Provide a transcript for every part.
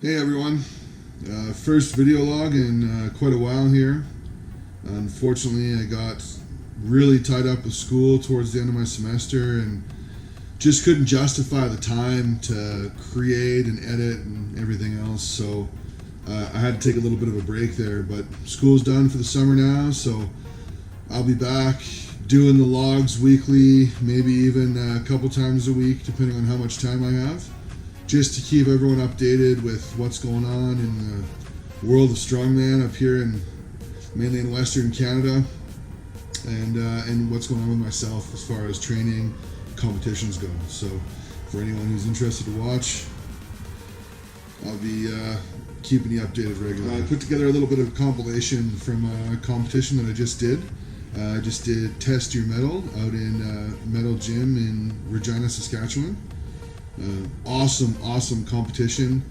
Hey everyone, first video log in quite a while here. Unfortunately, I got really tied up with school towards the end of my semester and just couldn't justify the time to create and edit and everything else, so I had to take a little bit of a break there, but school's done for the summer now, so I'll be back doing the logs weekly, maybe even a couple times a week depending on how much time I have, just to keep everyone updated with what's going on in the world of strongman up here mainly in Western Canada, and what's going on with myself as far as training, competitions go. So for anyone who's interested to watch, I'll be keeping you updated regularly. I put together a little bit of a compilation from a competition that I just did. I just did Test Your Mettle out in Mettle Gym in Regina, Saskatchewan. Awesome competition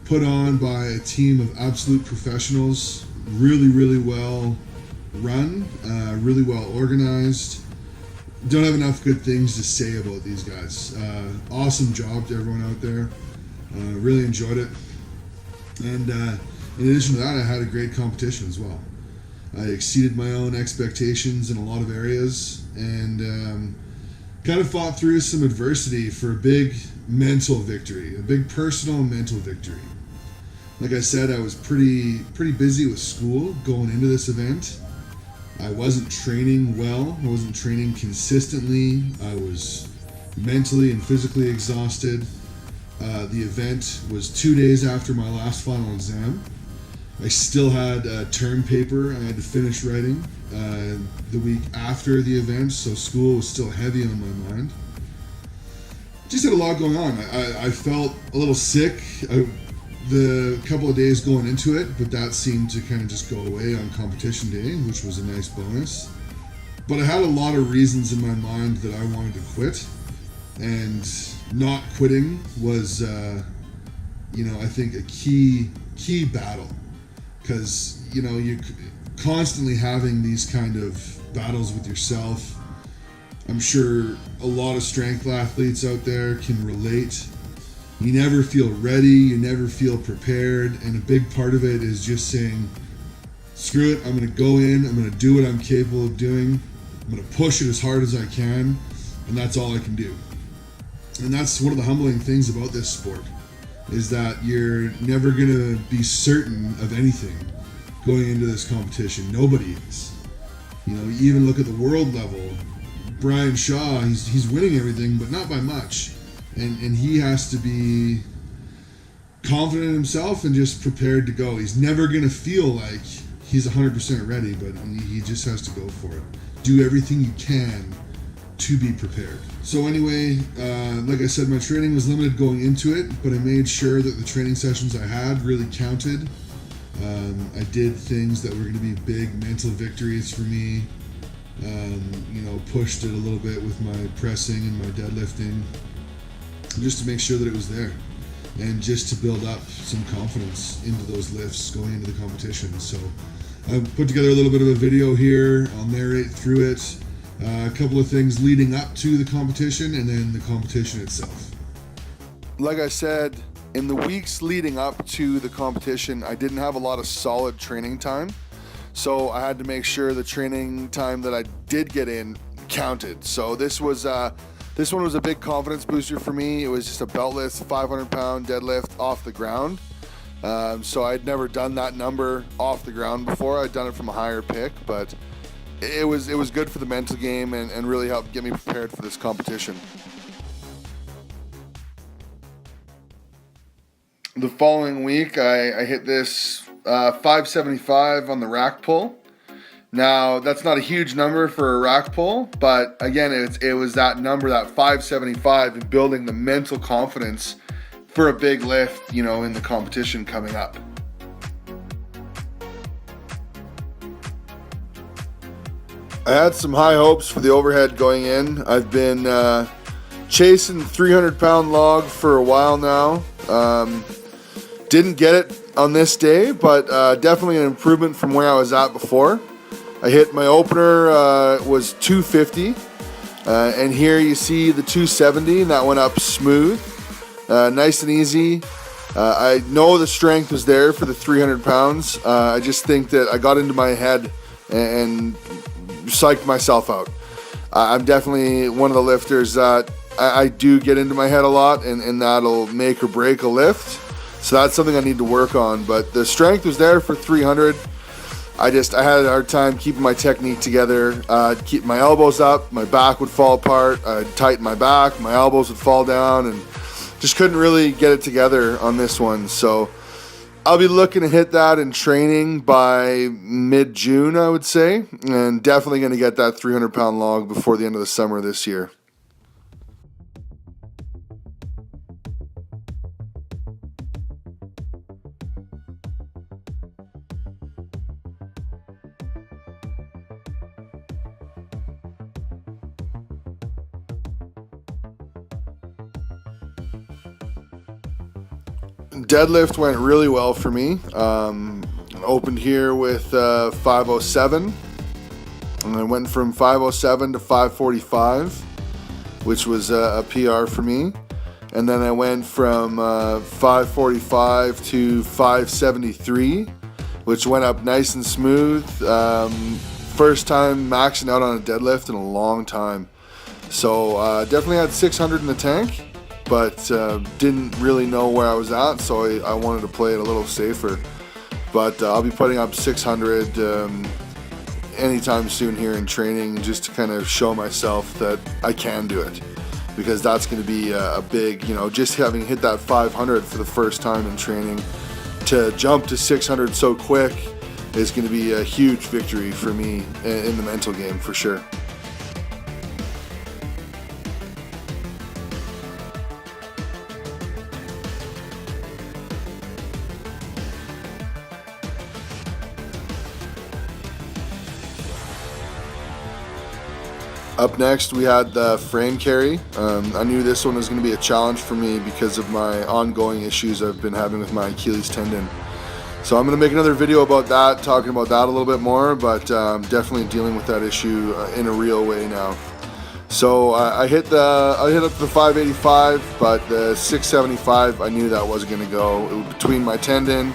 put on by a team of absolute professionals, really well run, really well organized. Don't have enough good things to say about these guys. Awesome job to everyone out there. Really enjoyed it, and in addition to that, I had a great competition as well. I exceeded my own expectations in a lot of areas, and kind of fought through some adversity for a big mental victory, a big personal mental victory. Like I said, I was pretty busy with school going into this event. I wasn't training well. I wasn't training consistently. I was mentally and physically exhausted. The event was 2 days after my last final exam. I still had a term paper I had to finish writing the week after the event, so school was still heavy on my mind. Just had a lot going on. I felt a little sick the couple of days going into it, but that seemed to kind of just go away on competition day, which was a nice bonus. But I had a lot of reasons in my mind that I wanted to quit, and not quitting was, I think a key battle. Because, you're constantly having these kind of battles with yourself. I'm sure a lot of strength athletes out there can relate. You never feel ready, you never feel prepared, and a big part of it is just saying, screw it, I'm going to go in, I'm going to do what I'm capable of doing, I'm going to push it as hard as I can, and that's all I can do. And that's one of the humbling things about this sport, is that you're never going to be certain of anything going into this competition. Nobody is. You even look at the world level, Brian Shaw, he's winning everything, but not by much. And he has to be confident in himself and just prepared to go. He's never going to feel like he's 100% ready, but he just has to go for it. Do everything you can to be prepared. So anyway, like I said, my training was limited going into it, but I made sure that the training sessions I had really counted. I did things that were going to be big mental victories for me. Pushed it a little bit with my pressing and my deadlifting, just to make sure that it was there, and just to build up some confidence into those lifts going into the competition. So I put together a little bit of a video here. I'll narrate through it. A couple of things leading up to the competition, and then the competition itself. Like I said, in the weeks leading up to the competition, I didn't have a lot of solid training time, so I had to make sure the training time that I did get in counted. So this one was a big confidence booster for me. It was just a beltless 500-pound deadlift off the ground. So I'd never done that number off the ground before. I'd done it from a higher pick, but it was good for the mental game and really helped get me prepared for this competition. The following week, I hit this 575 on the rack pull. Now, that's not a huge number for a rack pull, but again, it was that number, that 575, and building the mental confidence for a big lift, in the competition coming up. I had some high hopes for the overhead going in. I've been chasing 300-pound log for a while now. Didn't get it on this day, but definitely an improvement from where I was at before. I hit my opener was 250, and here you see the 270, and that went up smooth, nice and easy. I know the strength was there for the 300 pounds. I just think that I got into my head and psyched myself out. I'm definitely one of the lifters that I do get into my head a lot, and that'll make or break a lift. So that's something I need to work on. But the strength was there for 300. I had a hard time keeping my technique together. I'd keep my elbows up, my back would fall apart. I'd tighten my back, my elbows would fall down, and just couldn't really get it together on this one. So I'll be looking to hit that in training by mid-June, I would say, and definitely going to get that 300-pound log before the end of the summer this year. Deadlift went really well for me. Opened here with 507, and I went from 507 to 545, which was a PR for me. And then I went from 545 to 573, which went up nice and smooth. First time maxing out on a deadlift in a long time. So definitely had 600 in the tank, but didn't really know where I was at, so I wanted to play it a little safer. But I'll be putting up 600 anytime soon here in training, just to kind of show myself that I can do it, because that's going to be a big, just having hit that 500 for the first time in training, to jump to 600 so quick is going to be a huge victory for me in the mental game for sure. Up next, we had the frame carry. I knew this one was going to be a challenge for me because of my ongoing issues I've been having with my Achilles tendon. So I'm going to make another video about that, talking about that a little bit more, but definitely dealing with that issue in a real way now. So I hit up to the 585, but the 675, I knew that wasn't going to go. It was between my tendon.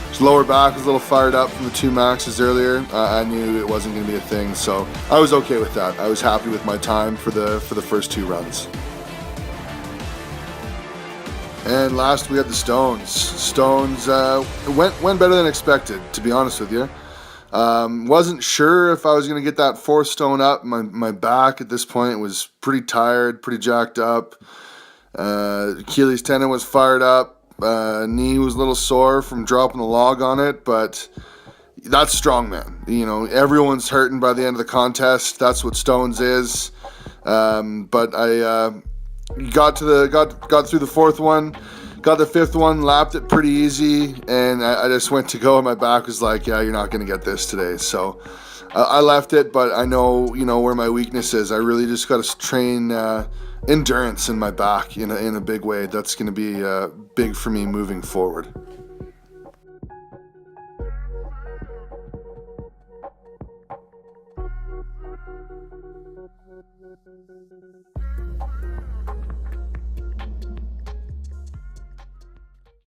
His lower back was a little fired up from the 2 maxes earlier. I knew it wasn't going to be a thing, so I was okay with that. I was happy with my time for the first 2 runs. And last we had the stones. Stones went better than expected, to be honest with you. Wasn't sure if I was going to get that 4th stone up. My back at this point was pretty tired, pretty jacked up. Achilles tendon was fired up. Knee was a little sore from dropping the log on it, but that's strongman. Everyone's hurting by the end of the contest. That's what stones is. But I got through the 4th one, got the 5th one, lapped it pretty easy, and I just went to go, and my back was like, yeah, you're not going to get this today. So I left it, but I know where my weakness is. I really just got to train endurance in my back in a big way. That's going to be big for me moving forward.